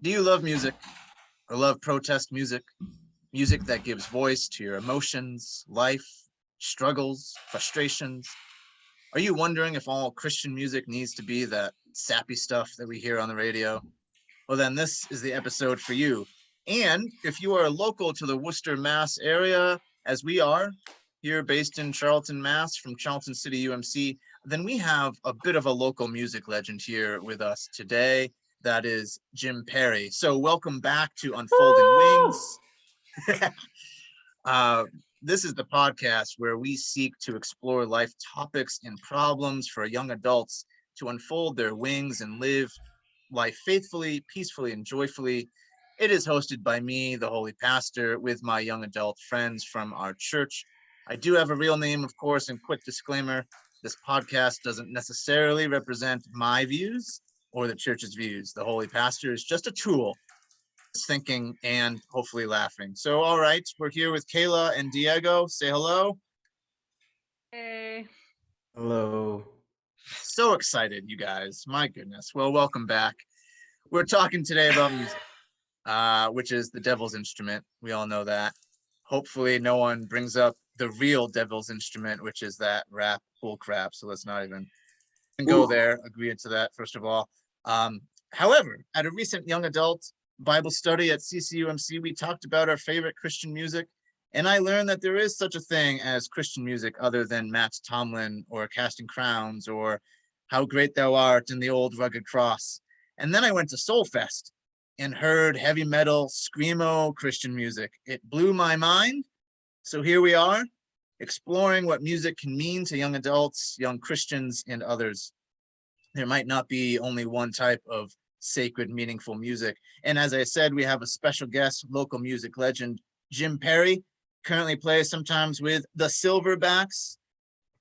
Do you love music or love protest music? Music that gives voice to your emotions, life, struggles, frustrations? Are you wondering if all Christian music needs to be that sappy stuff that we hear on the radio? Well, then this is the episode for you. And if you are local to the Worcester, Mass area, as we are here based in Charlton, Mass, from Charlton City UMC, then we have a bit of a local music legend here with us today. That is Jim Perry. So welcome back to Unfolding Wings. uh, this is the podcast where we seek to explore life topics and problems for young adults to unfold their wings and live life faithfully, peacefully, and joyfully. It is hosted by me, the Holy Pastor, with my young adult friends from our church. I do have a real name, of course, and quick disclaimer, this podcast doesn't necessarily represent my views or the church's views. The Holy Pastor is just a tool, thinking and hopefully laughing. So, all right, we're here with Kayla and Diego. Say hello. Hey. Hello. So excited, you guys. My goodness. Well, welcome back. We're talking today about music, which is the devil's instrument. We all know that. Hopefully no one brings up the real devil's instrument, which is that rap bull crap. So let's not even go there. Agree to that, first of all. However, at a recent young adult Bible study at CCUMC, we talked about our favorite Christian music. And I learned that there is such a thing as Christian music other than Matt Tomlin or Casting Crowns or How Great Thou Art and the Old Rugged Cross. And then I went to Soul Fest and heard heavy metal, screamo Christian music. It blew my mind. So here we are, exploring what music can mean to young adults, young Christians, and others. There might not be only one type of sacred, meaningful music. And as I said, we have a special guest, local music legend, Jim Perry, currently plays sometimes with the Silverbacks.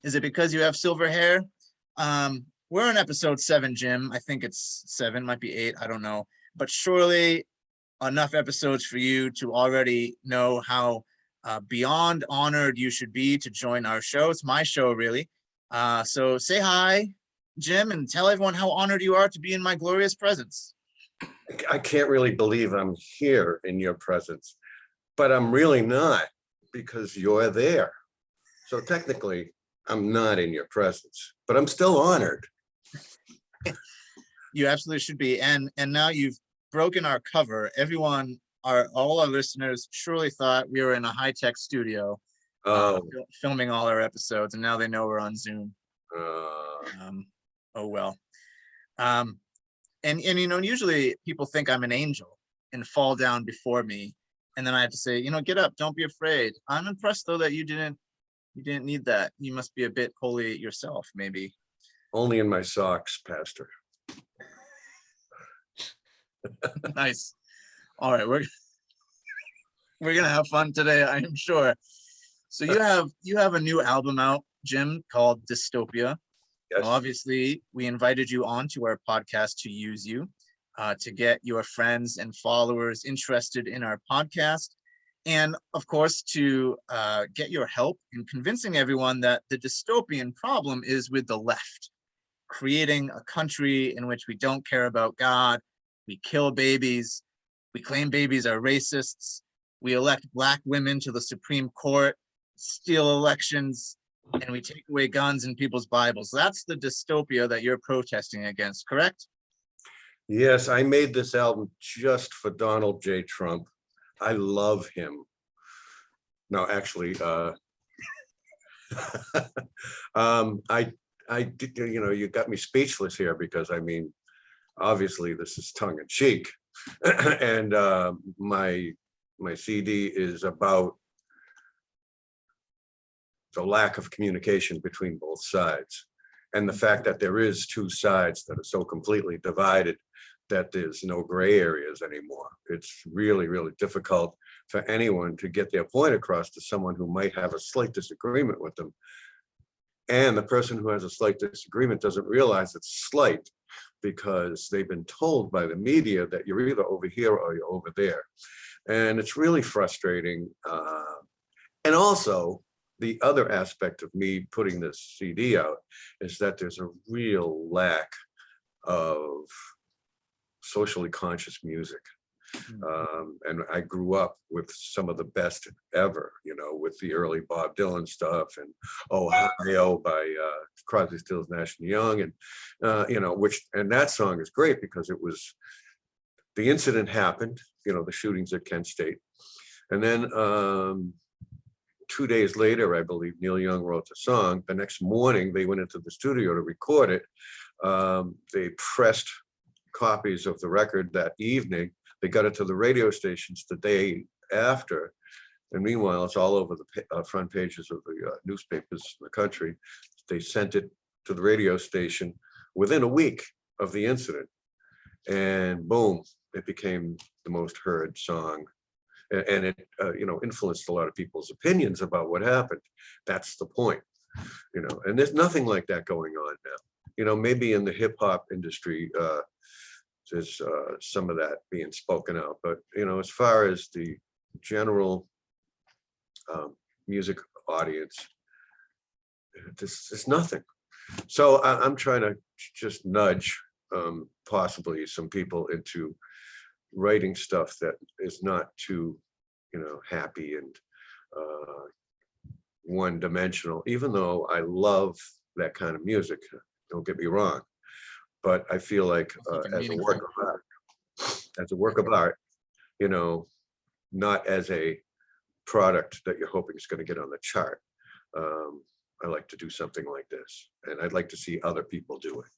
Is it because you have silver hair? We're on episode 7, Jim. I think it's 7, might be 8, I don't know. But surely enough episodes for you to already know how beyond honored you should be to join our show. It's my show, really. So say hi, Jim, and tell everyone how honored you are to be in my glorious presence. I can't really believe I'm here in your presence, but I'm really not, because you're there. So technically, I'm not in your presence, but I'm still honored. You absolutely should be. And now you've broken our cover. Everyone, all our listeners surely thought we were in a high-tech studio filming all our episodes, and now they know we're on Zoom. Oh well. And you know, usually people think I'm an angel and fall down before me, and then I have to say, you know, get up, don't be afraid. I'm impressed though that you didn't need that. You must be a bit holy yourself, maybe. Only in my socks, Pastor. Nice. All right, we're gonna have fun today, I am sure. So you have a new album out, Jim, called Dystopia. Yes. Well, obviously, we invited you onto our podcast to use you, to get your friends and followers interested in our podcast, and of course to get your help in convincing everyone that the dystopian problem is with the left, creating a country in which we don't care about God, we kill babies, we claim babies are racists, we elect Black women to the Supreme Court, steal elections, and we take away guns in people's Bibles. That's the dystopia that you're protesting against, correct? Yes, I made this album just for Donald J. Trump. I love him. No, actually, I did, you know, you got me speechless here, because I mean, obviously this is tongue in cheek. And my CD is about the lack of communication between both sides, and the fact that there is two sides that are so completely divided that there's no gray areas anymore. It's really, really difficult for anyone to get their point across to someone who might have a slight disagreement with them. And the person who has a slight disagreement doesn't realize it's slight, because they've been told by the media that you're either over here or you're over there. And it's really frustrating. And also, the other aspect of me putting this CD out is that there's a real lack of socially conscious music. Mm. And I grew up with some of the best ever, with the early Bob Dylan stuff and Ohio by Crosby, Stills, Nash and Young, and and that song is great because the incident happened, the shootings at Kent State, and then 2 days later, I believe Neil Young wrote the song. The next morning, they went into the studio to record it. They pressed copies of the record that evening. They got it to the radio stations the day after. And meanwhile, it's all over the front pages of the newspapers in the country. They sent it to the radio station within a week of the incident. And boom, it became the most heard song. And it, influenced a lot of people's opinions about what happened. That's the point, and there's nothing like that going on now. Maybe in the hip hop industry, there's some of that being spoken out, but as far as the general music audience, there's nothing. So I'm trying to just nudge possibly some people into writing stuff that is not too happy and one-dimensional, even though I love that kind of music, don't get me wrong, but I feel like as a work of art, not as a product that you're hoping is going to get on the chart. I like to do something like this, and I'd like to see other people do it.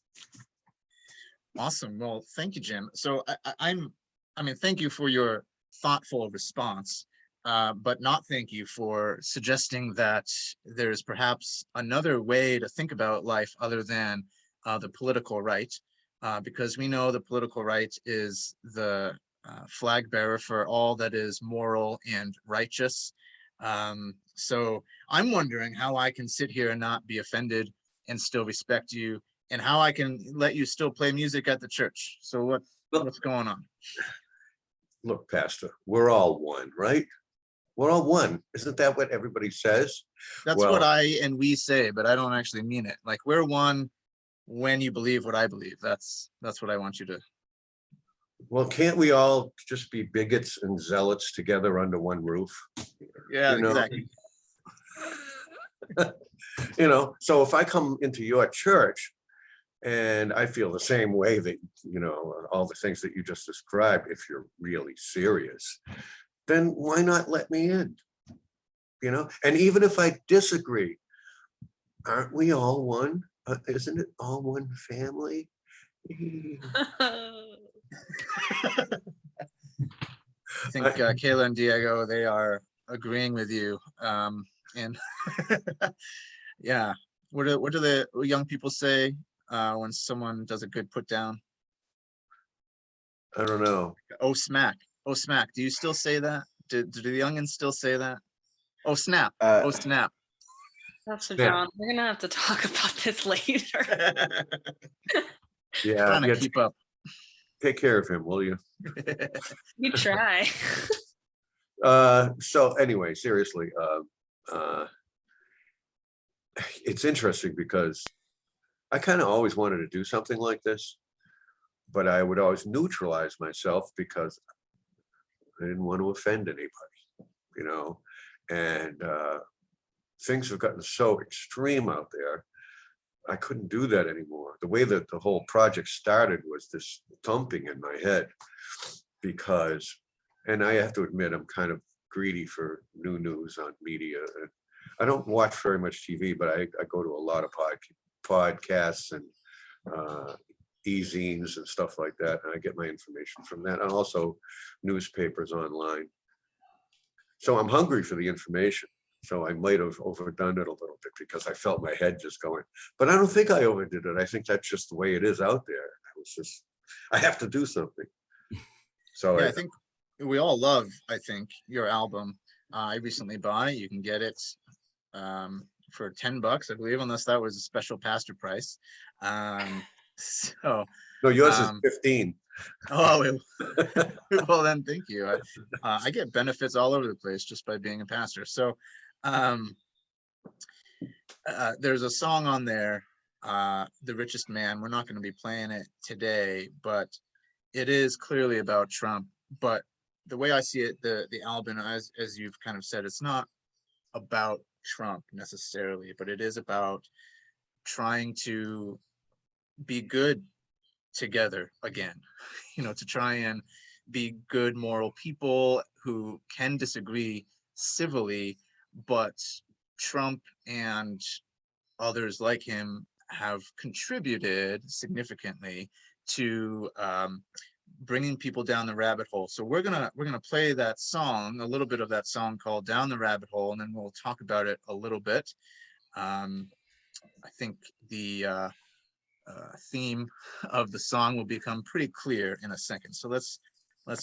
Awesome. Well, thank you, Jim. So thank you for your thoughtful response, but not thank you for suggesting that there's perhaps another way to think about life other than the political right, because we know the political right is the flag bearer for all that is moral and righteous. So I'm wondering how I can sit here and not be offended and still respect you, and how I can let you still play music at the church. So what's going on? Look, Pastor, we're all one, right? We're all one. Isn't that what everybody says? That's Well, what I and we say, but I don't actually mean it. Like, we're one when you believe what I believe. That's what I want you to. Well, can't we all just be bigots and zealots together under one roof? Yeah, exactly. So if I come into your church and I feel the same way that, all the things that you just described, if you're really serious, then why not let me in? And even if I disagree, aren't we all one? Isn't it all one family? I think Kayla and Diego, they are agreeing with you. And yeah, what do the young people say when someone does a good put down? I don't know. Oh, smack. Oh, smack. Do you still say that? Do the youngins still say that? Oh, snap. Oh, snap. Pastor John, we're gonna have to talk about this later. Yeah, Trying to keep up. Take care of him, will you? You try. So anyway, seriously, it's interesting because I kind of always wanted to do something like this, but I would always neutralize myself because I didn't want to offend anybody, and things have gotten so extreme out there. I couldn't do that anymore. The way that the whole project started was this thumping in my head because, and I have to admit, I'm kind of greedy for new news on media. I don't watch very much TV, but I go to a lot of podcasts and e-zines and stuff like that. And I get my information from that, and also newspapers online. So I'm hungry for the information. So I might have overdone it a little bit because I felt my head just going, but I don't think I overdid it. I think that's just the way it is out there. I have to do something. So yeah, I think we all love, your album. I recently bought it. You can get it for $10, I believe, unless that was a special pastor price. So no, yours is 15. Oh, well then, thank you. I get benefits all over the place just by being a pastor. So there's a song on there, The Richest Man. We're not going to be playing it today, but it is clearly about Trump, but the way I see it, the album, as you've kind of said, it's not about Trump necessarily, but it is about trying to be good together again, to try and be good moral people who can disagree civilly, but Trump and others like him have contributed significantly to bringing people down the rabbit hole. So we're gonna play that song, a little bit of that song called "Down the Rabbit Hole," and then we'll talk about it a little bit. I think the theme of the song will become pretty clear in a second. So let's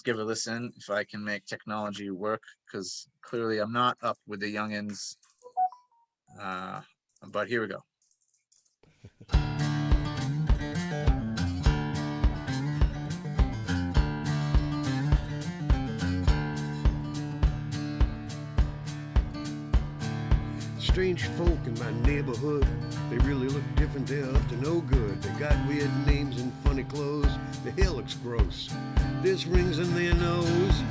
give a listen. If I can make technology work, because clearly I'm not up with the youngins. But here we go. Strange folk in my neighborhood, they really look different, they're up to no good. They got weird names and funny clothes, their hair looks gross, there's rings in their nose.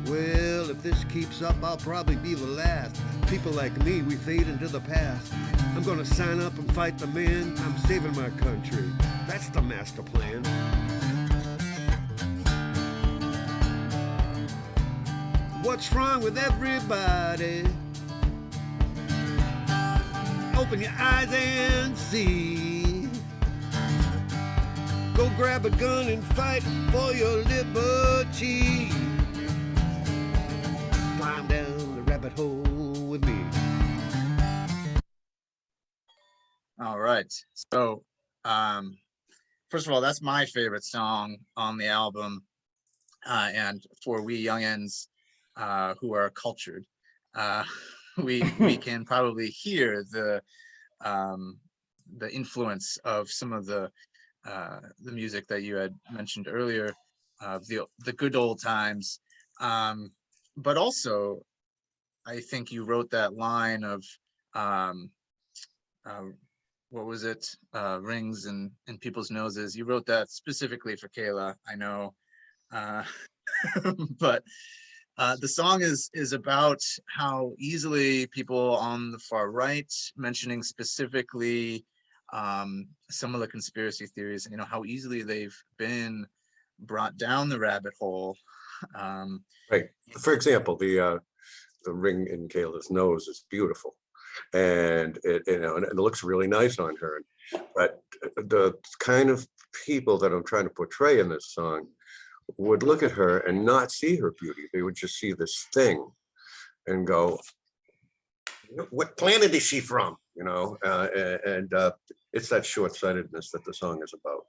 Well, if this keeps up, I'll probably be the last. People like me, we fade into the past. I'm gonna sign up and fight the man, I'm saving my country, that's the master plan. What's wrong with everybody? Open your eyes and see. Go grab a gun and fight for your liberty. Climb down the rabbit hole with me. All right. So, first of all, that's my favorite song on the album. And for we youngins, who are cultured, we can probably hear the influence of some of the music that you had mentioned earlier, the good old times. But also, I think you wrote that line of what was it? Rings in people's noses. You wrote that specifically for Kayla, I know. But the song is about how easily people on the far right, mentioning specifically some of the conspiracy theories, how easily they've been brought down the rabbit hole. Right. For example, the ring in Kayla's nose is beautiful, and it looks really nice on her. But the kind of people that I'm trying to portray in this song would look at her and not see her beauty. They would just see this thing and go, what planet is she from? It's that short-sightedness that the song is about.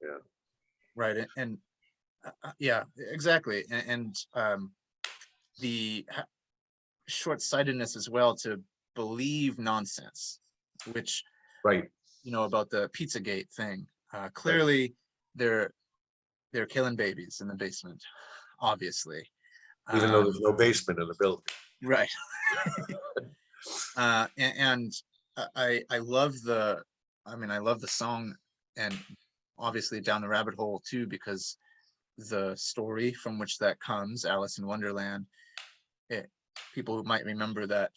Yeah. Right. And yeah, exactly. And the short-sightedness as well to believe nonsense, which, right, about the Pizzagate thing. Clearly, they're killing babies in the basement, obviously. Even though there's no basement in the building. Right. And I love the song, and obviously Down the Rabbit Hole too, because the story from which that comes, Alice in Wonderland, people might remember that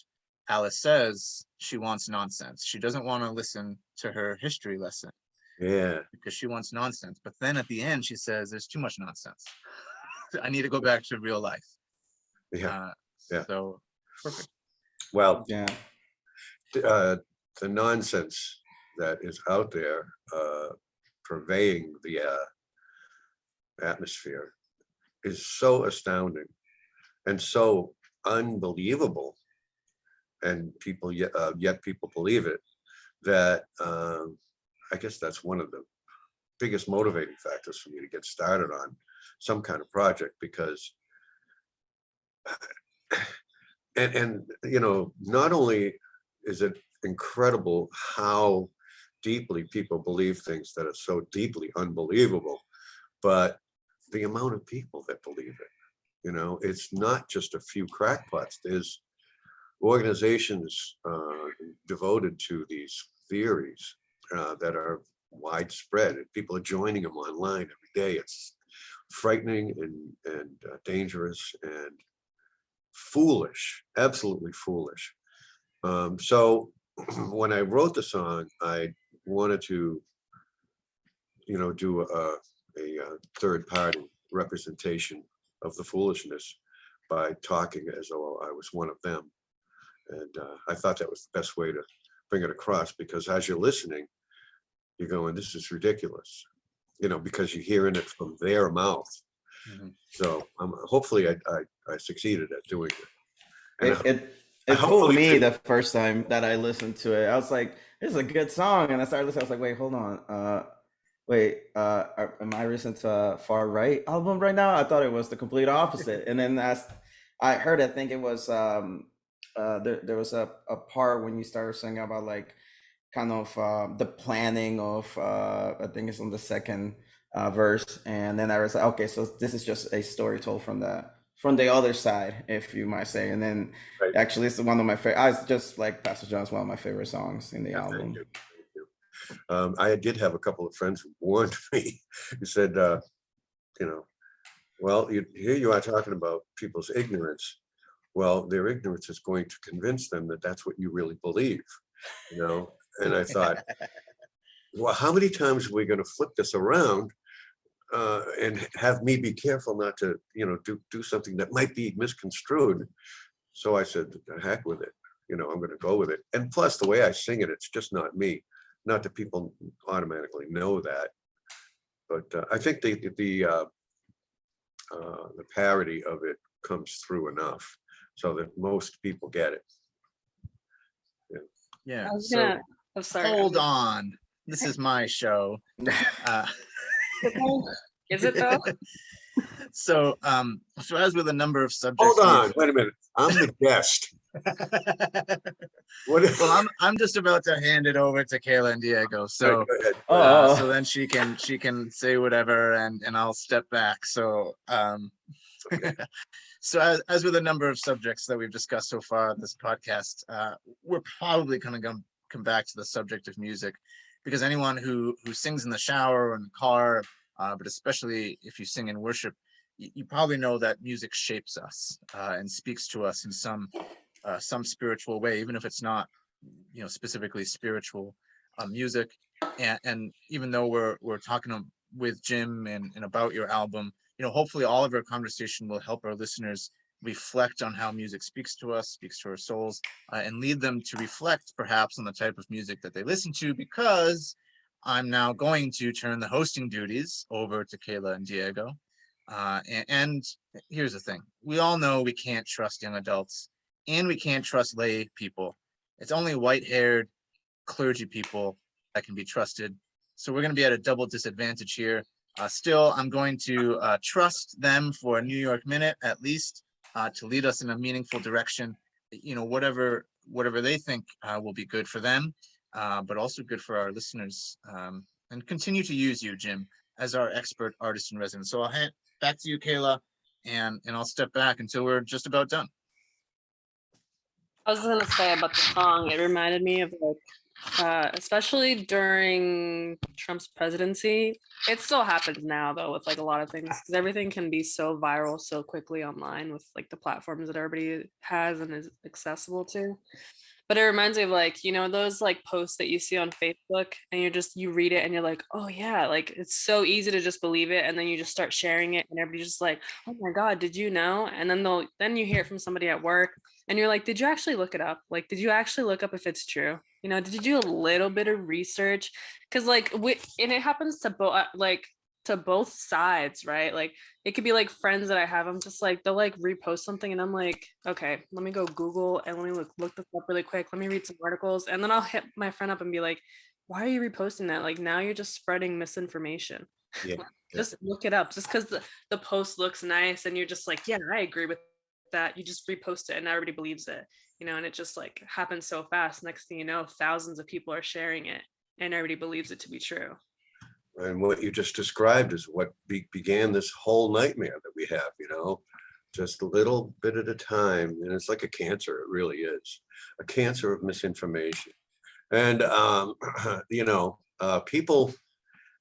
Alice says she wants nonsense. She doesn't want to listen to her history lesson. Yeah. Because she wants nonsense. But then at the end, she says, there's too much nonsense. I need to go back to real life. Yeah. Yeah. So perfect. Well, yeah. The nonsense that is out there purveying the atmosphere is so astounding and so unbelievable, and people yet people believe it, that I guess that's one of the biggest motivating factors for me to get started on some kind of project, because and not only is it incredible how deeply people believe things that are so deeply unbelievable, but the amount of people that believe it, it's not just a few crackpots. There's organizations devoted to these theories that are widespread, and people are joining them online every day. It's frightening and dangerous and foolish, absolutely foolish. So when I wrote the song, I wanted to, do a third party representation of the foolishness by talking as though I was one of them. And I thought that was the best way to bring it across, because as you're listening, you're going, this is ridiculous, because you're hearing it from their mouth. Mhm. So hopefully I succeeded at doing it. And It fooled hopefully me the first time that I listened to it. I was like, this is a good song. And I started listening. I was like, wait, hold on. Am I listening to a far right album right now? I thought it was the complete opposite. And then as I heard, I think it was there was a part when you started singing about like kind of the planning of I think it's on the second verse, and then I was like, okay, so this is just a story told from the other side, if you might say. And then Right. actually it's one of my favorite. I just like Pastor John's one of my favorite songs in the Yeah, thank album. you. Thank you. I did have a couple of friends who warned me, who said, well, here you are talking about people's ignorance. Well, their ignorance is going to convince them that that's what you really believe, And I thought, well, how many times are we going to flip this around and have me be careful not to, do something that might be misconstrued? So I said, the heck with it. I'm going to go with it. And plus, the way I sing it, it's just not me. Not that people automatically know that, but I think the parody of it comes through enough so that most people get it. Yeah. I was So gonna. I'm sorry. hold on. This is my show. Is it though? So as with a number of subjects. Hold on, wait a minute. I'm the guest. What? Well, I'm just about to hand it over to Kayla and Diego. So Go ahead. so then she can say whatever, and I'll step back. So so as with a number of subjects that we've discussed so far on this podcast, we're probably going to come back to the subject of music, because anyone who sings in the shower or in the car, but especially if you sing in worship, you probably know that music shapes us and speaks to us in some spiritual way, even if it's not, specifically spiritual music. And even though we're talking with Jim and about your album, hopefully all of our conversation will help our listeners reflect on how music speaks to us, speaks to our souls, and lead them to reflect perhaps on the type of music that they listen to, because I'm now going to turn the hosting duties over to Kayla and Diego. And here's the thing. We all know we can't trust young adults, and we can't trust lay people. It's only white-haired clergy people that can be trusted. So we're going to be at a double disadvantage here. Still, I'm going to trust them for a New York Minute at least, to lead us in a meaningful direction. Whatever they think will be good for them, but also good for our listeners. And continue to use you, Jim, as our expert artist in residence. So I'll hand back to you, Kayla, and I'll step back until we're just about done. I was gonna say about the song. It reminded me of like, especially during Trump's presidency. It still happens now though with like a lot of things, because everything can be so viral so quickly online with like the platforms that everybody has and is accessible to. But it reminds me of like, those like posts that you see on Facebook, and you read it and you're like, oh yeah, like it's so easy to just believe it. And then you just start sharing it and everybody's just like, oh my God, did you know? And then you hear it from somebody at work and you're like, did you actually look it up? Like, did you actually look up if it's true? Did you do a little bit of research? Cause like, and it happens to both sides, right? Like it could be like friends that I have, I'm just like, they'll like repost something and I'm like, okay, let me go Google and let me look this up really quick. Let me read some articles. And then I'll hit my friend up and be like, why are you reposting that? Like now you're just spreading misinformation. Yeah. Just look it up. Just because the post looks nice and you're just like, yeah, I agree with that. You just repost it and everybody believes it, and it just like happens so fast. Next thing you know, thousands of people are sharing it and everybody believes it to be true. And what you just described is what began this whole nightmare that we have, just a little bit at a time. And it's like a cancer, it really is. A cancer of misinformation. And, people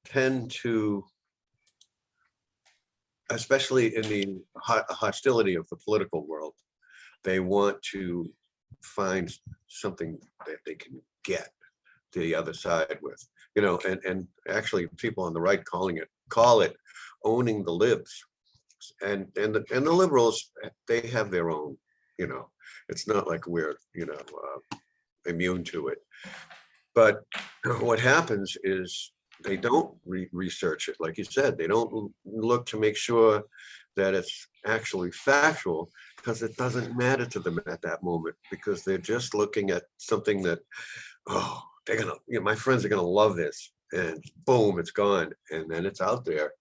tend to, especially in the hostility of the political world, they want to find something that they can get the other side with, and actually people on the right call it owning the libs, and the liberals, they have their own, it's not like we're, immune to it. But what happens is they don't research it. Like you said, they don't look to make sure that it's actually factual, because it doesn't matter to them at that moment, because they're just looking at something that, oh, they're gonna, my friends are gonna love this, and boom, it's gone, and then it's out there,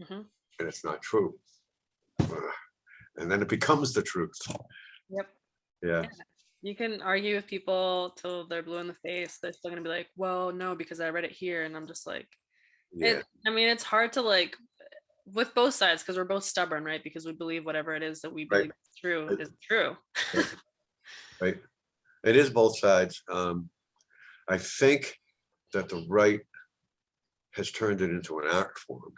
Mhm. and it's not true, and then it becomes the truth. Yep. Yeah. You can argue with people till they're blue in the face. They're still gonna be like, "Well, no, because I read it here," and I'm just like, Yeah. I mean, it's hard to like with both sides because we're both stubborn, right? Because we believe whatever it is that we Right. believe is true Right. is true. Right. It is both sides. I think that the right has turned it into an art form,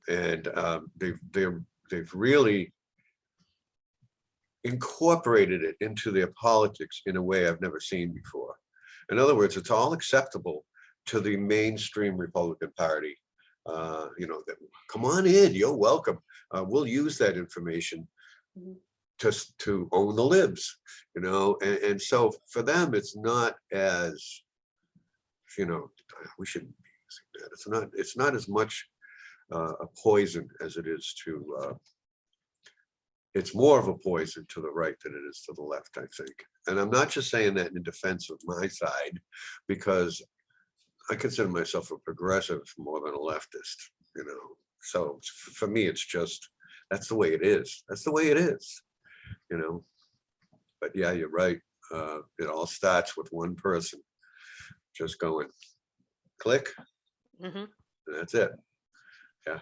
and they've really incorporated it into their politics in a way I've never seen before. In other words, it's all acceptable to the mainstream Republican Party. That, come on in, you're welcome. We'll use that information Mhm. to own the libs, and so for them, it's not as, we shouldn't be using that. It's not as much a poison as it is to, it's more of a poison to the right than it is to the left, I think. And I'm not just saying that in defense of my side, because I consider myself a progressive more than a leftist, So for me, it's just, that's the way it is. That's the way it is, But yeah, you're right. It all starts with one person just going click, Mhm. and that's it. Yeah.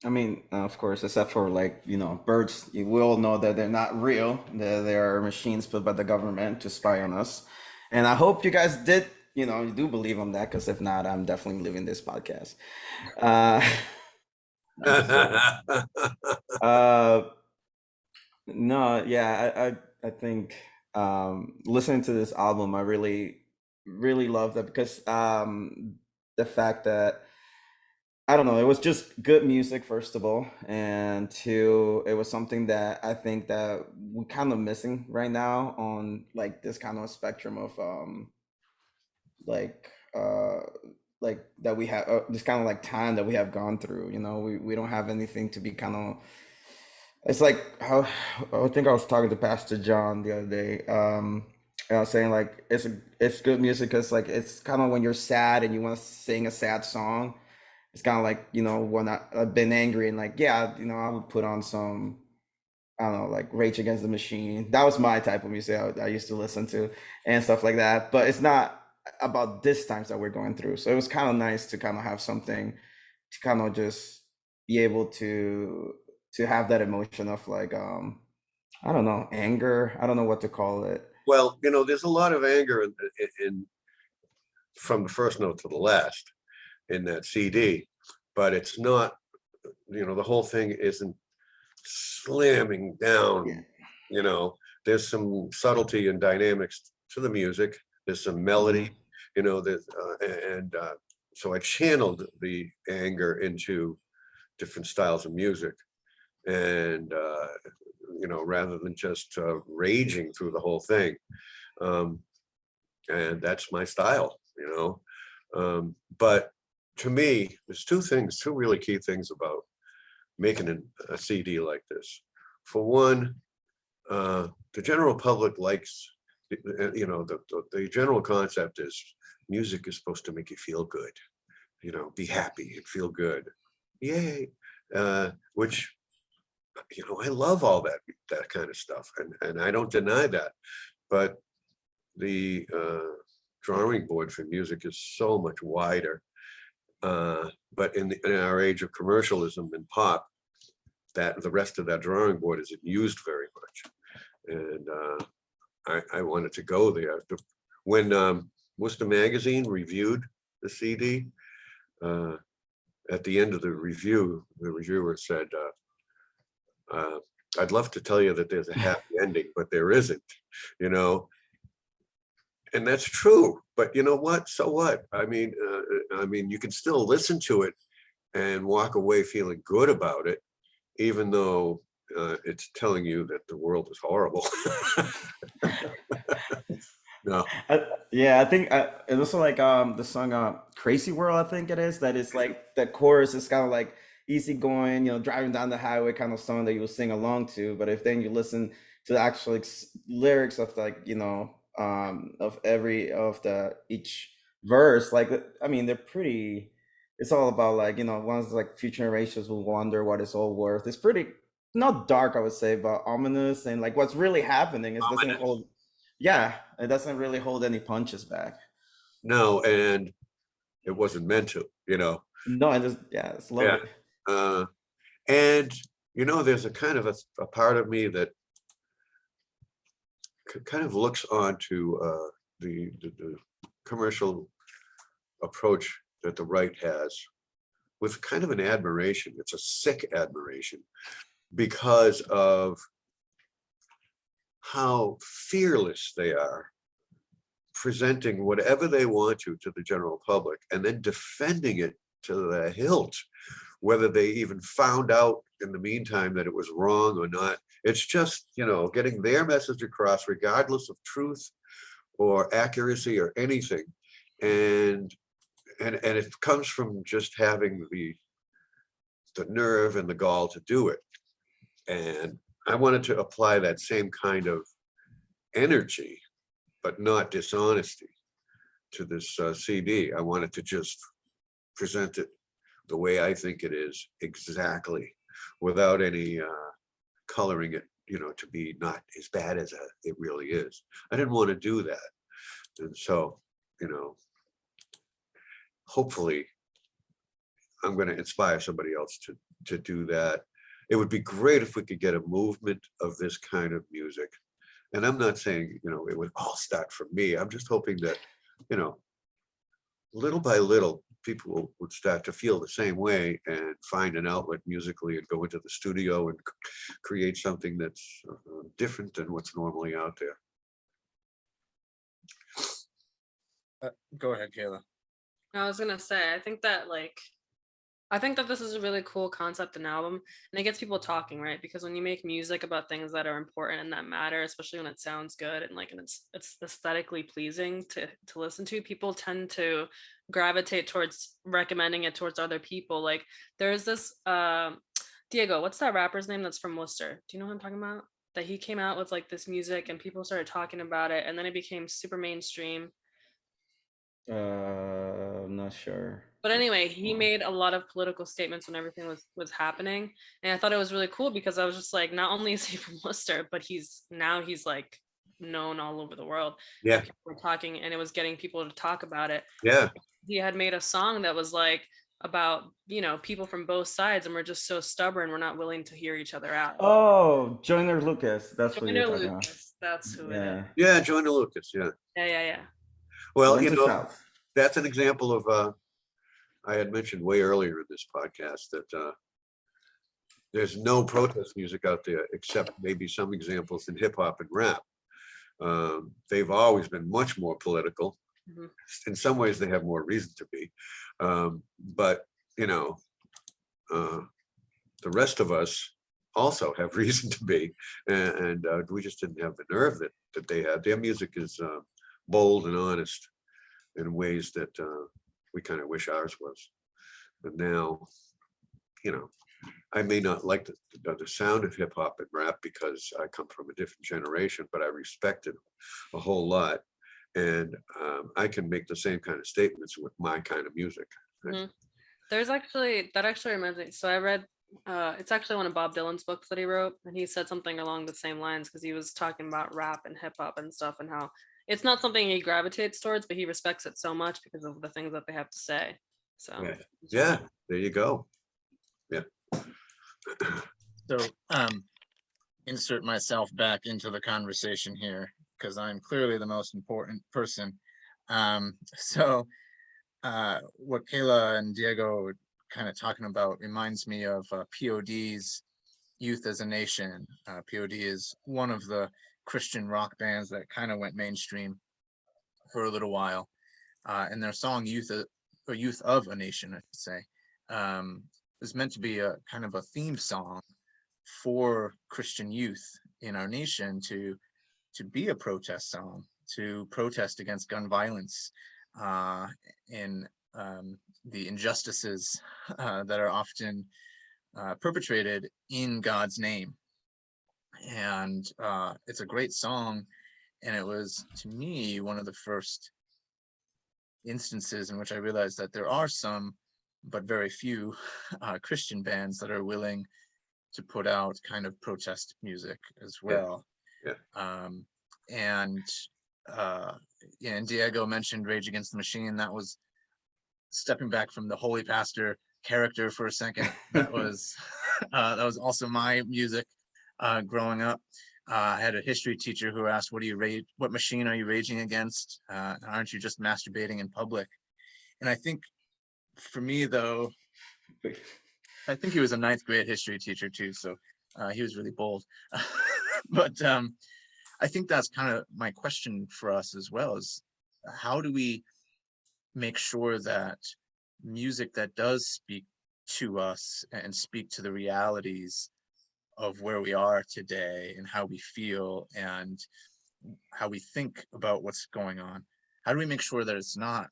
I mean, of course, except for like, birds, we all know that they're not real. They are machines put by the government to spy on us. And I hope you guys did, you do believe on that, because if not, I'm definitely leaving this podcast. Uh, I'm just joking. No, yeah, I think listening to this album, I really, really love that, because the fact that, I don't know, it was just good music, first of all, and two, it was something that I think that we're kind of missing right now on like this kind of spectrum of like uh like that we have this kind of like time that we have gone through. We don't have anything to be kind of, it's like how, I think I was talking to Pastor John the other day. And I was saying like it's good music because like it's kind of when you're sad and you want to sing a sad song. It's kind of like, when I've been angry and like, yeah, I would put on some, I don't know, like Rage Against the Machine. That was my type of music I used to listen to and stuff like that. But it's not about this times that we're going through. So it was kind of nice to kind of have something to kind of just be able to have that emotion of like, I don't know, anger. I don't know what to call it. Well, there's a lot of anger in from the first note to the last in that CD, but it's not, the whole thing isn't slamming down. There's some subtlety and dynamics to the music. There's some melody, there's so I channeled the anger into different styles of music, and rather than just raging through the whole thing, and that's my style. But to me, there's two really key things about making a CD like this. For one, the general public likes, the general concept is music is supposed to make you feel good, be happy and feel good. Yay. Which, I love all that kind of stuff. And I don't deny that. But the drawing board for music is so much wider. But in our age of commercialism and pop, that the rest of that drawing board isn't used very much. And I wanted to go there. When Worcester Magazine reviewed the CD, at the end of the review, the reviewer said, I'd love to tell you that there's a happy ending, but there isn't, you know. And that's true, but you know what? So what? I mean, you can still listen to it and walk away feeling good about it, even though it's telling you that the world is horrible. No. Yeah, I think it also like the song "Crazy World." I think it is that it's like the chorus is kind of like easy going, driving down the highway kind of song that you will sing along to. But if then you listen to the actual lyrics of like of every of the each verse, like I mean they're pretty. It's all about like one's like future generations will wonder what it's all worth. It's pretty not dark, I would say, but ominous and like what's really happening is doesn't hold. Yeah, it doesn't really hold any punches back. No, and it wasn't meant to, No, I just love Yeah. it. And there's a kind of a part of me that kind of looks onto the commercial approach that the right has with kind of an admiration. It's a sick admiration because of how fearless they are, presenting whatever they want to the general public and then defending it to the hilt, whether they even found out in the meantime that it was wrong or not. It's just, getting their message across regardless of truth or accuracy or anything. And it comes from just having the nerve and the gall to do it. And I wanted to apply that same kind of energy, but not dishonesty, to this CD. I wanted to just present it the way I think it is, exactly, without any coloring it, to be not as bad as it really is. I didn't want to do that. And so, hopefully I'm going to inspire somebody else to do that. It would be great if we could get a movement of this kind of music. And I'm not saying, it would all start from me. I'm just hoping that, little by little, people would start to feel the same way and find an outlet musically and go into the studio and create something that's different than what's normally out there. Go ahead, Kayla. I was gonna say, I think that this is a really cool concept and album, and it gets people talking, right? Because when you make music about things that are important and that matter, especially when it sounds good and it's aesthetically pleasing to listen to, people tend to gravitate towards recommending it towards other people. Like there's this Diego, what's that rapper's name that's from Worcester? Do you know who I'm talking about? That he came out with like this music and people started talking about it, and then it became super mainstream. I'm not sure. But anyway, he made a lot of political statements when everything was happening, and I thought it was really cool because I was just like, not only is he from Worcester, but he's like known all over the world. Yeah. People were talking, and it was getting people to talk about it. Yeah. He had made a song that was like about people from both sides, and we're just so stubborn, we're not willing to hear each other out. Oh, Joyner Lucas. That's what you're talking about. That's who it is. Yeah, Joyner Lucas. Yeah. Yeah. Well, South. That's an example of I had mentioned way earlier in this podcast that there's no protest music out there except maybe some examples in hip hop and rap. They've always been much more political. Mm-hmm. In some ways, they have more reason to be. But, the rest of us also have reason to be. And we just didn't have the nerve that they had. Their music is bold and honest in ways that we kind of wish ours was. But now, I may not like the sound of hip hop and rap because I come from a different generation, but I respect it a whole lot. And I can make the same kind of statements with my kind of music. Mm-hmm. That actually reminds me. So I read, it's actually one of Bob Dylan's books that he wrote, and he said something along the same lines because he was talking about rap and hip hop and stuff, and how it's not something he gravitates towards, but he respects it so much because of the things that they have to say. So yeah, there you go. Yeah. So insert myself back into the conversation here because I'm clearly the most important person. So what Kayla and Diego were kind of talking about reminds me of POD's Youth as a Nation. POD is one of the Christian rock bands that kind of went mainstream for a little while. And their song or Youth of a Nation, I should say, was meant to be a kind of a theme song for Christian youth in our nation to be a protest song, to protest against gun violence and the injustices that are often perpetrated in God's name. And it's a great song. And it was, to me, one of the first instances in which I realized that there are some, but very few, Christian bands that are willing to put out kind of protest music as well. Yeah. And Diego mentioned Rage Against the Machine. That was stepping back from the holy pastor character for a second. That was also my music growing up. I had a history teacher who asked, what machine are you raging against? Aren't you just masturbating in public? And I think for me, though, I think he was a ninth grade history teacher too, so he was really bold. But I think that's kind of my question for us as well, is how do we make sure that music that does speak to us and speak to the realities of where we are today and how we feel and how we think about what's going on, how do we make sure that it's not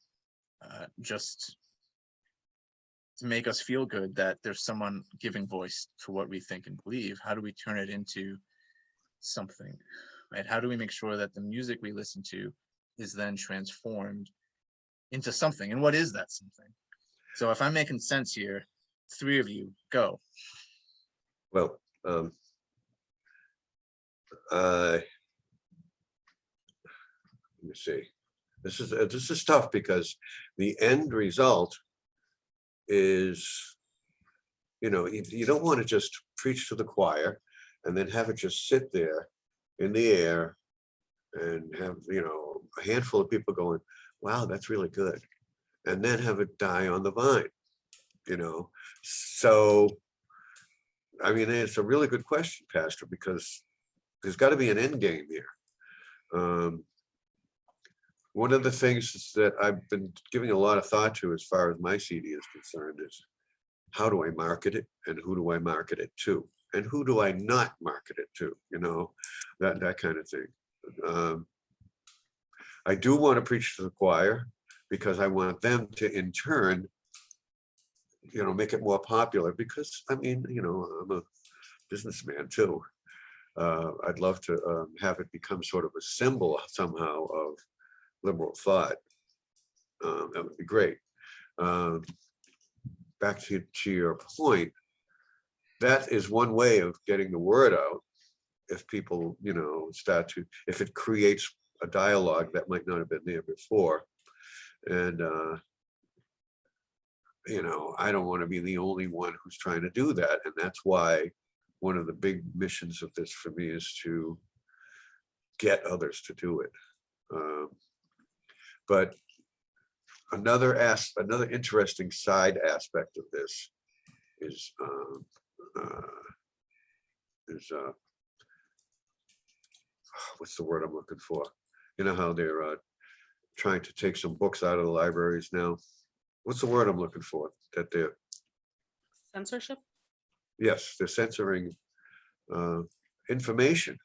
just to make us feel good that there's someone giving voice to what we think and believe? How do we turn it into something, right? How do we make sure that the music we listen to is then transformed into something? And what is that something? So if I'm making sense here, three of you, go. Well, let me see. This is tough because the end result is, you don't want to just preach to the choir and then have it just sit there in the air and have, a handful of people going, wow, that's really good. And then have it die on the vine, So, I mean, it's a really good question, Pastor, because there's got to be an end game here. One of the things that I've been giving a lot of thought to as far as my CD is concerned is, how do I market it and who do I market it to? And who do I not market it to? That kind of thing. I do want to preach to the choir because I want them to, in turn, make it more popular, because, I mean, I'm a businessman too. I'd love to have it become sort of a symbol somehow of liberal thought. That would be great. Back to your point, that is one way of getting the word out. If people, if it creates a dialogue that might not have been there before. And, I don't want to be the only one who's trying to do that. And that's why one of the big missions of this for me is to get others to do it. But another interesting side aspect of this is what's the word I'm looking for? You know how they're trying to take some books out of the libraries now? What's the word I'm looking for? That they're Censorship? Yes, they're censoring information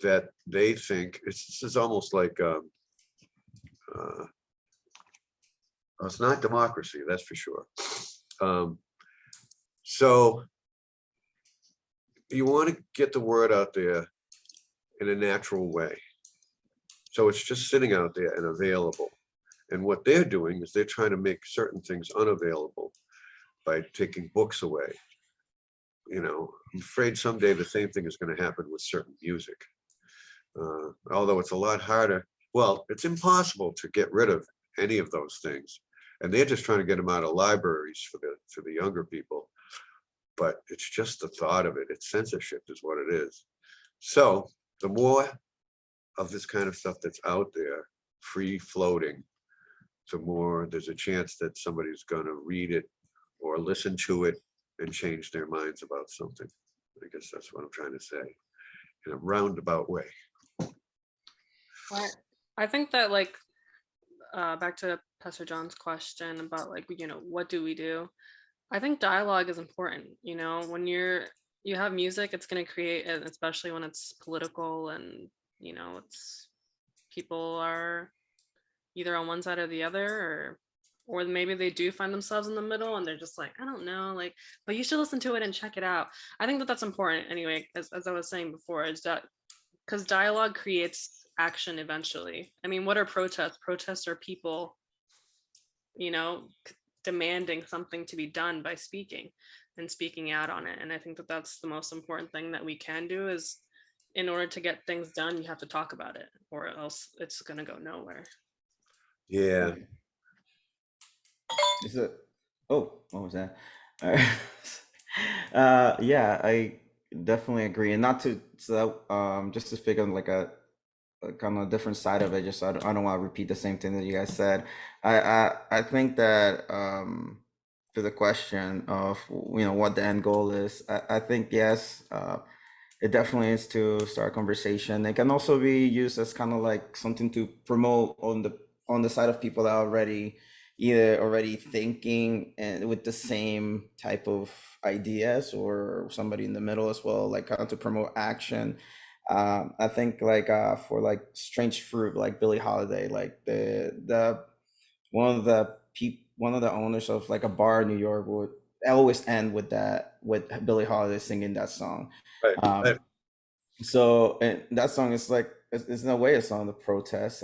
that they think this is almost like it's not democracy, that's for sure. So you want to get the word out there in a natural way. So it's just sitting out there and available. And what they're doing is they're trying to make certain things unavailable by taking books away. I'm afraid someday the same thing is going to happen with certain music. Although it's a lot harder. Well, it's impossible to get rid of any of those things. And they're just trying to get them out of libraries for the younger people. but it's just the thought of it. It's censorship is what it is. So the more of this kind of stuff that's out there, free floating, the more there's a chance that somebody's going to read it or listen to it and change their minds about something. I guess that's what I'm trying to say in a roundabout way. I think that, like, back to Pastor John's question about, like, what do we do? I think dialogue is important. When you have music, it's going to create, and especially when it's political and it's people are either on one side or the other, or maybe they do find themselves in the middle and they're just like, I don't know, like, but you should listen to it and check it out. I think that that's important anyway, as I was saying before, is that because dialogue creates action eventually. I mean, what are protests? Protests are people, demanding something to be done by speaking and speaking out on it. And I think that that's the most important thing that we can do is, in order to get things done, you have to talk about it, or else it's going to go nowhere. Yeah. Is it? Oh, what was that? All right. Yeah, I definitely agree, and not to just to speak on like a kind of different side of it. Just I don't want to repeat the same thing that you guys said. I think that to the question of what the end goal is, I think yes, it definitely is to start a conversation. It can also be used as kind of like something to promote on the side of people that are already thinking and with the same type of ideas, or somebody in the middle as well, like kind of to promote action. I think like for like Strange Fruit, like Billie Holiday, like the one of the owners of like a bar in New York would always end with Billie Holiday singing that song. Right. So, and that song is like it's in a way a song of protest.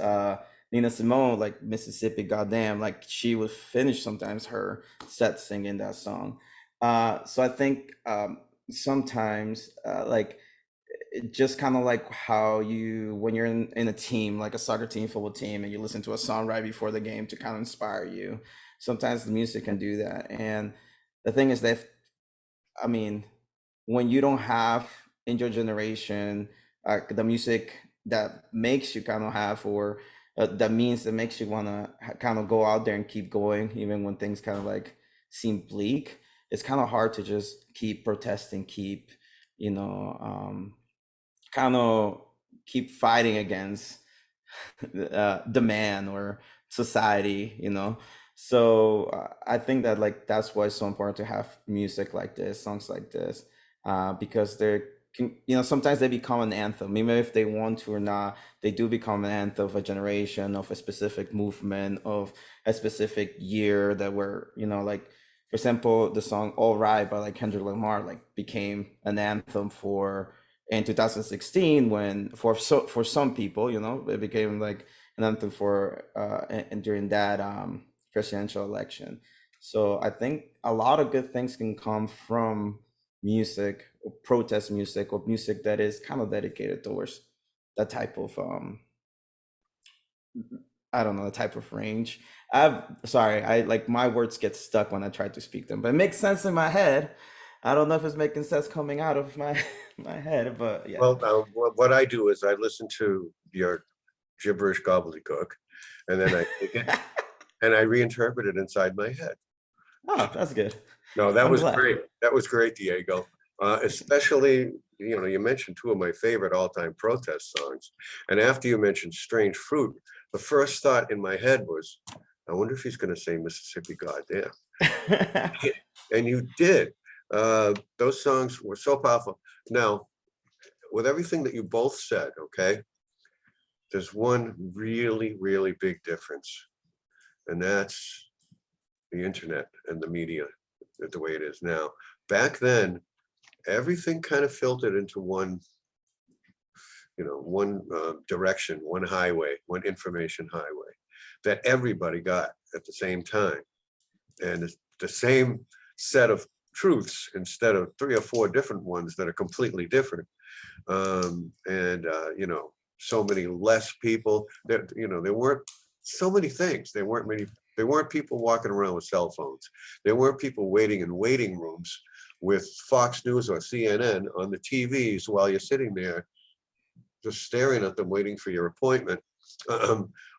Nina Simone, like Mississippi Goddamn, like she would finish sometimes her set singing that song. So I think sometimes like it just kind of like how when you're in a team, like a soccer team, football team, and you listen to a song right before the game to kind of inspire you. Sometimes the music can do that. And the thing is that I mean, when you don't have in your generation the music that makes you kind of have, or that means that makes you want to kind of go out there and keep going even when things kind of like seem bleak, it's kind of hard to just keep protesting, keep kind of keep fighting against the man or society, so I think that like that's why it's so important to have music like this, songs like this, because they're can, sometimes they become an anthem, even if they want to or not. They do become an anthem of a generation, of a specific movement, of a specific year that were, like, for example, the song "All Right" by like Kendrick Lamar like became an anthem for in 2016, when for some people, it became like an anthem for and during that presidential election. So I think a lot of good things can come from music, or protest music, or music that is kind of dedicated towards that type of I don't know, the type of range. I like my words get stuck when I try to speak them, but it makes sense in my head. I don't know if it's making sense coming out of my my head, but yeah. Well, what I do is I listen to your gibberish gobbledygook, and then I take it and I reinterpret it inside my head. Oh, that's good. No, that I'm was glad. great. That was great, Diego. Especially, you mentioned two of my favorite all-time protest songs. And after you mentioned Strange Fruit, the first thought in my head was, I wonder if he's going to say Mississippi Goddamn. And you did. Those songs were so powerful. Now, with everything that you both said, okay, there's one really, really big difference. And that's the internet and the media, the way it is now. Back then, everything kind of filtered into one direction, one highway, one information highway that everybody got at the same time. And it's the same set of truths instead of 3 or 4 different ones that are completely different. So many less people that, there weren't so many things. There weren't people walking around with cell phones. There weren't people waiting in waiting rooms with Fox News or CNN on the TVs while you're sitting there, just staring at them, waiting for your appointment.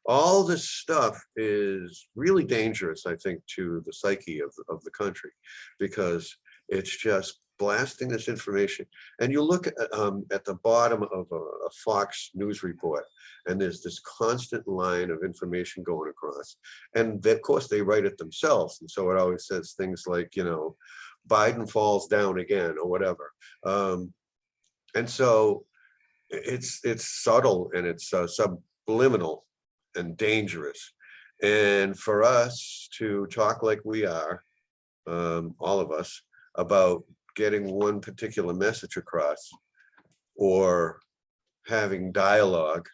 All this stuff is really dangerous, I think, to the psyche of the country, because it's just blasting this information. And you look at the bottom of a Fox News report, and there's this constant line of information going across. And of course, they write it themselves. And so it always says things like, you know, Biden falls down again or whatever. And so it's subtle and it's subliminal and dangerous. And for us to talk like we are, all of us, about getting one particular message across or having dialogue,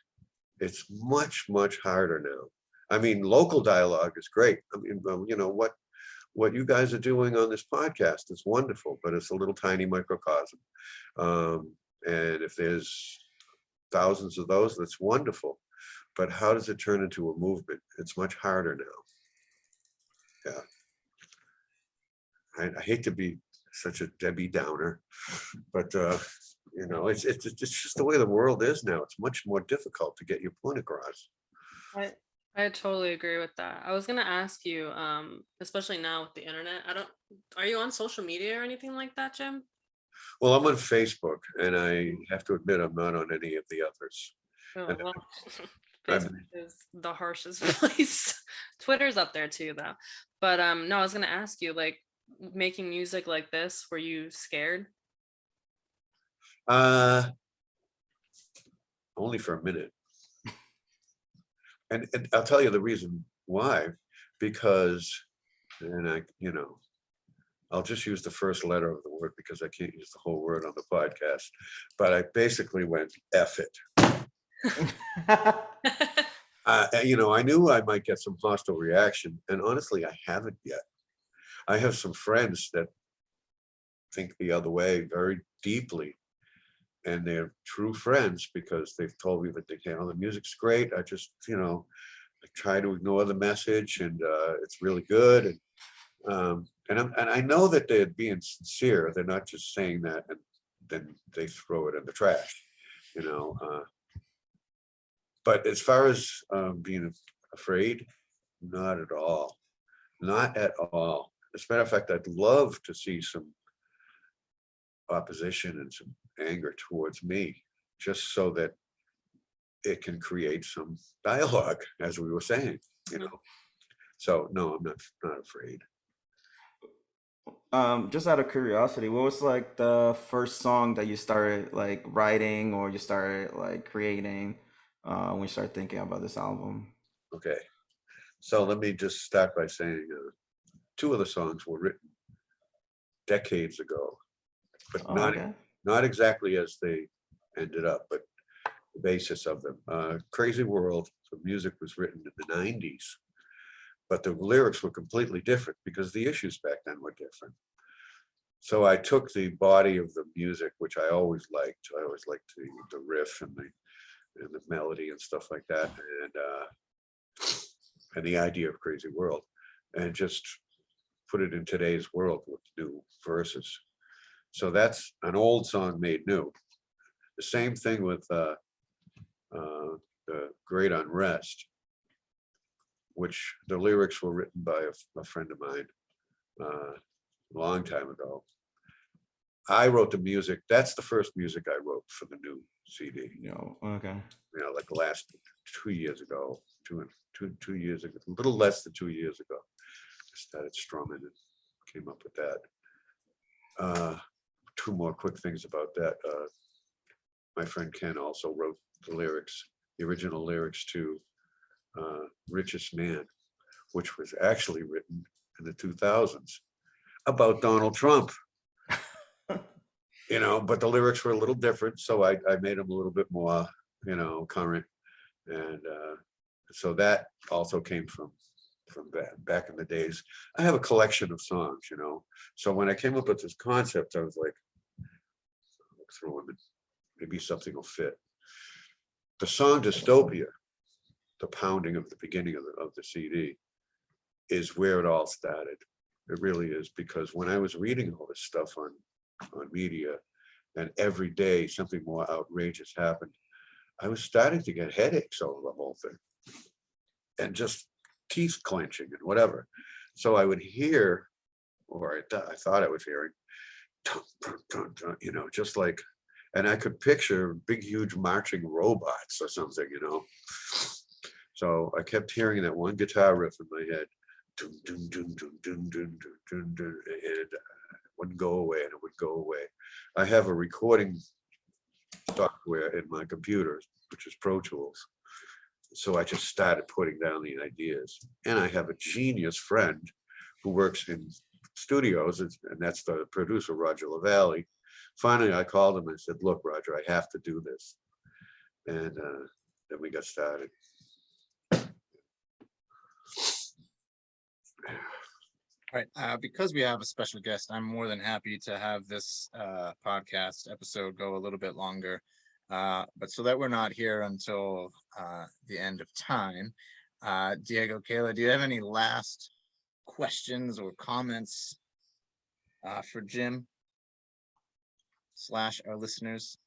it's much, much harder now. I mean, local dialogue is great. I mean, you know, what you guys are doing on this podcast is wonderful, but it's a little tiny microcosm. And if there's thousands of those, that's wonderful. But how does it turn into a movement? It's much harder now. Yeah. I hate to be such a Debbie Downer, but you know, it's just the way the world is now. It's much more difficult to get your point across. I totally agree with that. I was gonna ask you, especially now with the internet, are you on social media or anything like that, Jim? Well, I'm on Facebook, and I have to admit I'm not on any of the others. Oh, well, Facebook is the harshest place. Twitter's up there too, though. But no, I was gonna ask you, like, making music like this, were you scared? Only for a minute. And I'll tell you the reason why, because, and you know, I'll just use the first letter of the word because I can't use the whole word on the podcast, but I basically went, F it. You know, I knew I might get some hostile reaction, and honestly, I haven't yet. I have some friends that think the other way very deeply, and they're true friends because they've told me that they can't, oh, the music's great. I just, you know, I try to ignore the message, and it's really good. And I know that they're being sincere. They're not just saying that and then they throw it in the trash, you know. But as far as being afraid, not at all. Not at all. As a matter of fact, I'd love to see some opposition and some anger towards me, just so that it can create some dialogue, as we were saying, you know. So no, I'm not afraid. Just out of curiosity, what was like the first song that you started like writing or you started like creating when you started thinking about this album? Okay, so let me just start by saying two of the songs were written decades ago, but not exactly as they ended up, but the basis of them. Crazy World, the music was written in the 90s, but the lyrics were completely different because the issues back then were different. So I took the body of the music, which I always liked. I always liked the riff and the melody and stuff like that, and the idea of Crazy World, and just put it in today's world with new verses. So that's an old song made new. The same thing with the Great Unrest, which the lyrics were written by a friend of mine a long time ago. I wrote the music. That's the first music I wrote for the new CD. Okay. You know, like the last 2 years ago, two years ago, a little less than 2 years ago. I started strumming and came up with that. Two more quick things about that. My friend Ken also wrote the lyrics, the original lyrics to Richest Man, which was actually written in the 2000s about Donald Trump. You know, but the lyrics were a little different, so I made them a little bit more, you know, current, and so that also came from back in the days. I have a collection of songs, you know, so when I came up with this concept, I was like, throw them in, maybe something will fit. The song Dystopia, the pounding of the beginning of the CD, is where it all started. It really is, because when I was reading all this stuff on media, and every day something more outrageous happened, I was starting to get headaches over the whole thing, and just teeth clenching and whatever. So I would hear, or I thought I was hearing, dun, dun, dun, dun, you know, just like, and I could picture big, huge marching robots or something, you know. So I kept hearing that one guitar riff in my head, dun, dun, dun, dun, dun, dun, dun, dun, dun, and it wouldn't go away, and it would go away. I have a recording software in my computer, which is Pro Tools. So I just started putting down the ideas. And I have a genius friend who works in studios, and that's the producer, Roger LaValle. Finally, I called him and said, look, Roger, I have to do this. And then we got started. All right, because we have a special guest, I'm more than happy to have this podcast episode go a little bit longer. But so that we're not here until the end of time, Diego, Kayla, do you have any last questions or comments for Jim / our listeners?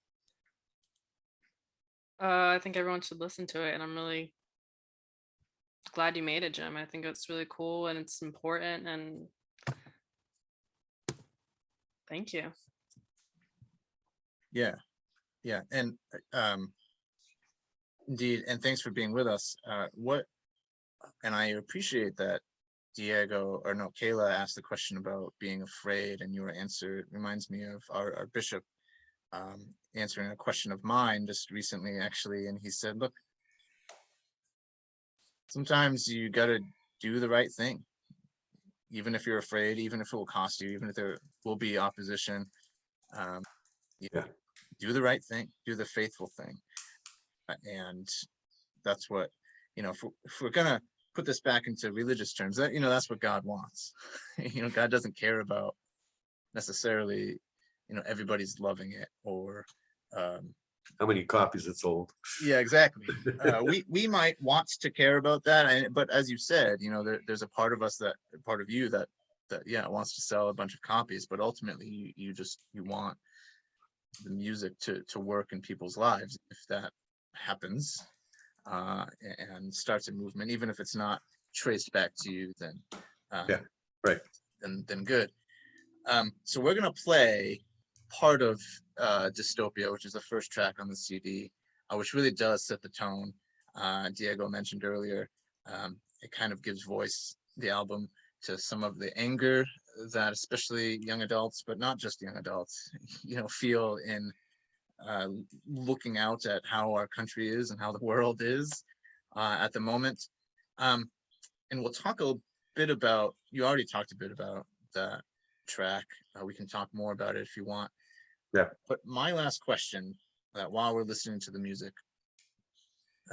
I think everyone should listen to it, and I'm really glad you made it, Jim. I think it's really cool and it's important, and thank you. Yeah, and indeed, and thanks for being with us. And I appreciate that Diego, or no, Kayla asked the question about being afraid, and your answer reminds me of our bishop answering a question of mine just recently, actually, and he said, look, sometimes you got to do the right thing, even if you're afraid, even if it will cost you, even if there will be opposition. Yeah. Do the right thing, do the faithful thing. And that's what, if we're going to put this back into religious terms, that, that's what God wants. God doesn't care about necessarily, everybody's loving it, or How many copies it sold? yeah, exactly. We might want to care about that, but as you said, there's a part of us, that part of you that wants to sell a bunch of copies, but ultimately you want the music to work in people's lives. If that happens and starts a movement, even if it's not traced back to you, then Yeah, right. Then good. So we're gonna play part of Dystopia, which is the first track on the CD, which really does set the tone. Diego mentioned earlier, it kind of gives voice, the album, to some of the anger that especially young adults, but not just young adults, feel in looking out at how our country is and how the world is at the moment. And we'll talk a bit about, you already talked a bit about that track. We can talk more about it if you want. Yeah. But my last question, that while we're listening to the music,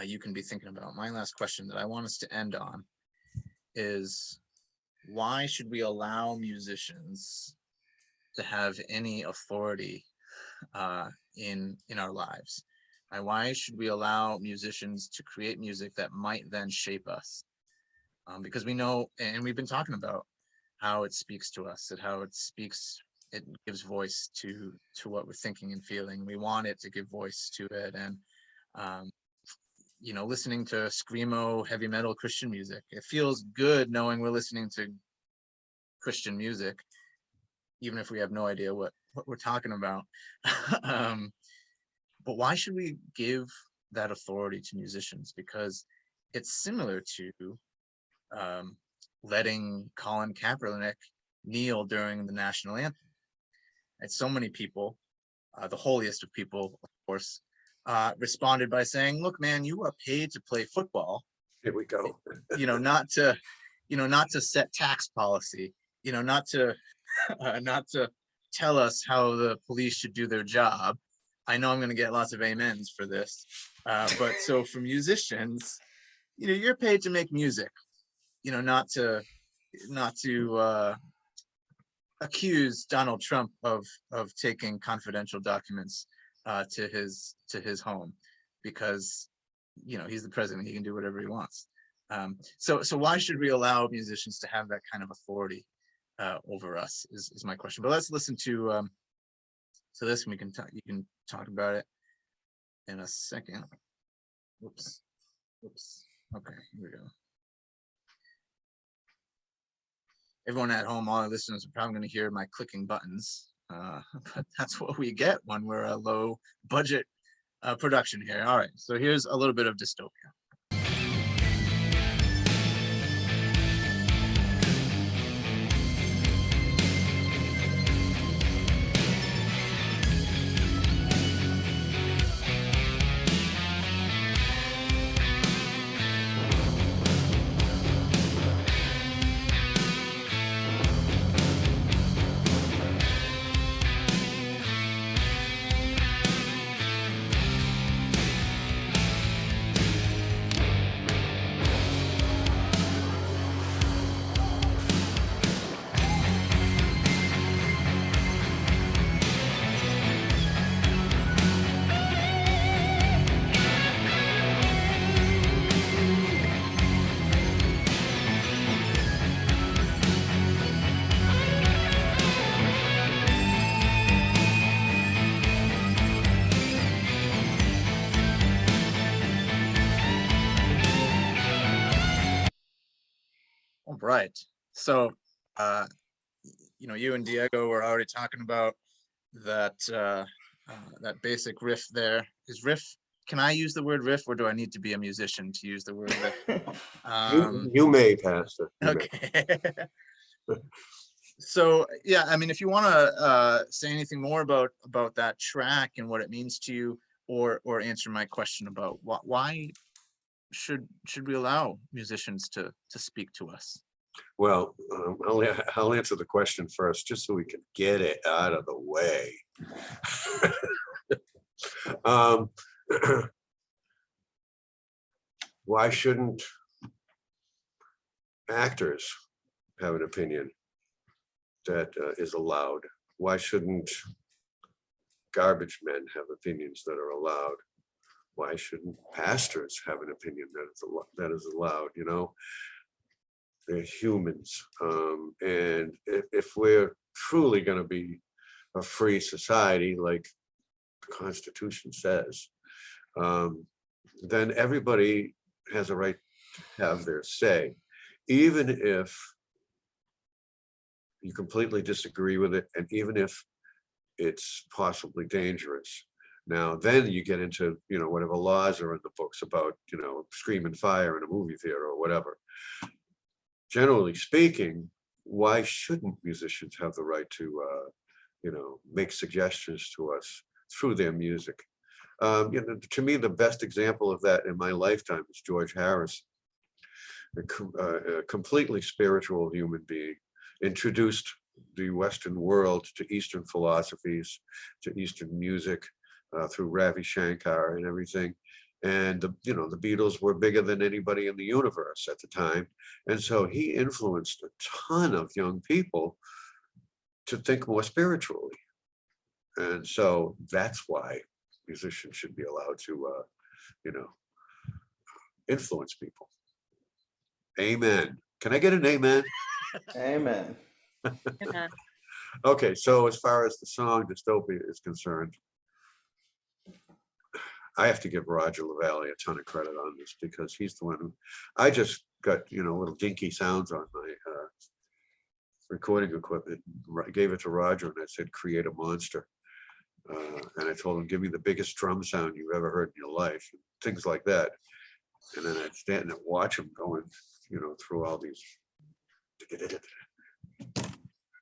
you can be thinking about, my last question that I want us to end on is, why should we allow musicians to have any authority in our lives? Why should we allow musicians to create music that might then shape us? Because we know, and we've been talking about how it speaks to us, and how it gives voice to what we're thinking and feeling. We want it to give voice to it. And listening to screamo, heavy metal Christian music, it feels good knowing we're listening to Christian music, even if we have no idea what we're talking about. But why should we give that authority to musicians? Because it's similar to letting Colin Kaepernick kneel during the national anthem. And so many people, the holiest of people, of course, responded by saying, look, man, you are paid to play football. Here we go. Not to set tax policy, not to tell us how the police should do their job. I know I'm going to get lots of amens for this. But so for musicians, you're paid to make music, not to accuse Donald Trump of taking confidential documents to his home, because he's the president, he can do whatever he wants. So why should we allow musicians to have that kind of authority over us is my question. But let's listen to this, and we can talk. You can talk about it in a second. Whoops. Okay, here we go. Everyone at home, all our listeners are probably going to hear my clicking buttons, but that's what we get when we're a low budget production here. All right, so here's a little bit of dystopia. All right. So, you and Diego were already talking about that that basic riff there. Is riff? Can I use the word riff, or do I need to be a musician to use the word riff? You may, Pastor. You may. Okay. So yeah, I mean, if you want to say anything more about that track and what it means to you, or answer my question about why should we allow musicians to speak to us? Well, I'll answer the question first, just so we can get it out of the way. Why shouldn't actors have an opinion that is allowed? Why shouldn't garbage men have opinions that are allowed? Why shouldn't pastors have an opinion that is allowed? You know, they're humans, and if we're truly going to be a free society, like the Constitution says, then everybody has a right to have their say, even if you completely disagree with it, and even if it's possibly dangerous. Now, then you get into, whatever laws are in the books about, scream and fire in a movie theater or whatever. Generally speaking, why shouldn't musicians have the right to, make suggestions to us through their music? To me, the best example of that in my lifetime is George Harrison, a completely spiritual human being, introduced the Western world to Eastern philosophies, to Eastern music, through Ravi Shankar and everything. And the Beatles were bigger than anybody in the universe at the time. And so he influenced a ton of young people to think more spiritually. And so that's why musicians should be allowed to, influence people. Amen. Can I get an amen? Amen. Yeah. Okay, so as far as the song Dystopia is concerned, I have to give Roger LaValle a ton of credit on this, because he's the one who, I just got, little dinky sounds on my recording equipment, gave it to Roger, and I said, create a monster. And I told him, give me the biggest drum sound you've ever heard in your life, and things like that. And then I'd stand and watch him going, through all these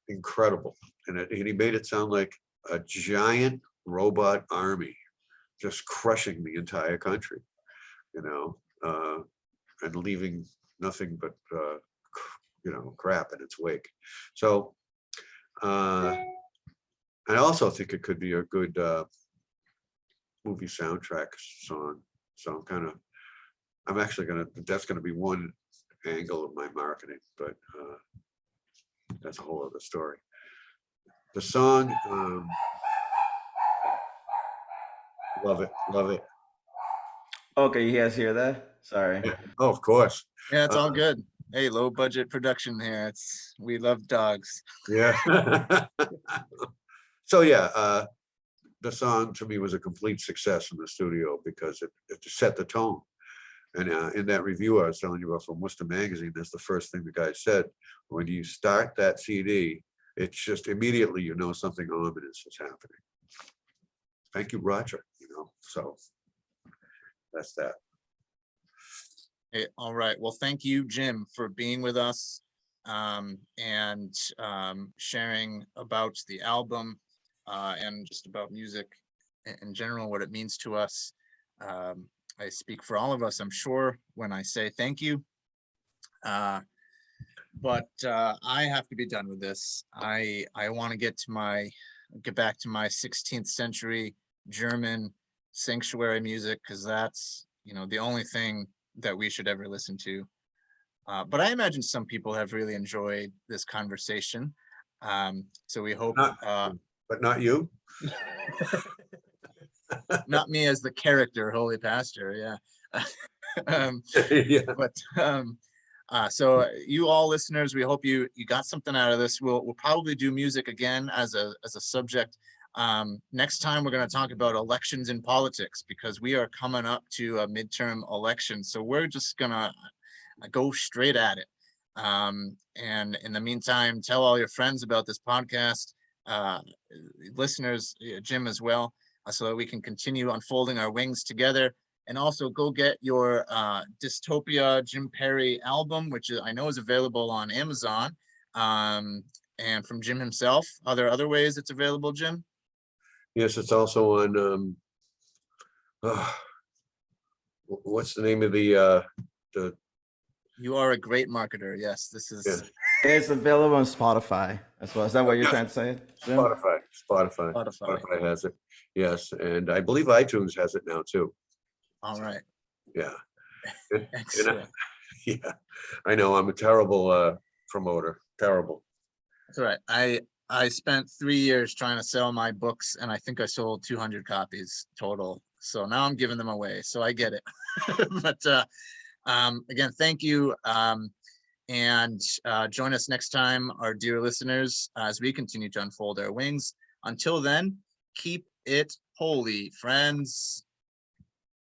incredible. And he made it sound like a giant robot army just crushing the entire country, and leaving nothing but, crap in its wake. So I also think it could be a good movie soundtrack song. So I'm actually that's gonna be one angle of my marketing, but that's a whole other story. The song, love it. Okay, you guys hear that? Sorry. Yeah. Oh, of course. Yeah, it's all good. Hey, low budget production here. We love dogs. Yeah. So yeah, the song to me was a complete success in the studio because it set the tone. And in that review I was telling you about from Worcester Magazine, that's the first thing the guy said. When you start that CD, it's just immediately you know something ominous is happening. Thank you, Roger. So that's that. Hey, all right. Well, thank you, Jim, for being with us and sharing about the album and just about music in general, what it means to us. I speak for all of us, I'm sure, when I say thank you. But I have to be done with this. I want to get back to my 16th century German sanctuary music, because that's the only thing that we should ever listen to. But I imagine some people have really enjoyed this conversation. So we hope But not you. not me as the character, Holy Pastor, yeah. Yeah. But so you all listeners, we hope you got something out of this. We'll probably do music again as a subject. Next time we're going to talk about elections in politics, because we are coming up to a midterm election. So we're just gonna go straight at it. And in the meantime, tell all your friends about this podcast, listeners, Jim as well, so that we can continue unfolding our wings together. And also go get your Dystopia Jim Perry album, which I know is available on Amazon. And from Jim himself, are there other ways it's available, Jim? Yes, it's also on what's the name of the You are a great marketer. Yes, this is. yeah. It's available on Spotify as well. Is that what you're trying to say, Jim? Spotify has it. Yes, and I believe iTunes has it now too. All right. Yeah. Excellent. Yeah, I know I'm a terrible promoter. Terrible. That's all right. I spent 3 years trying to sell my books, and I think I sold 200 copies total. So now I'm giving them away. So I get it. But again, thank you. And join us next time, our dear listeners, as we continue to unfold our wings. Until then, keep it holy, friends.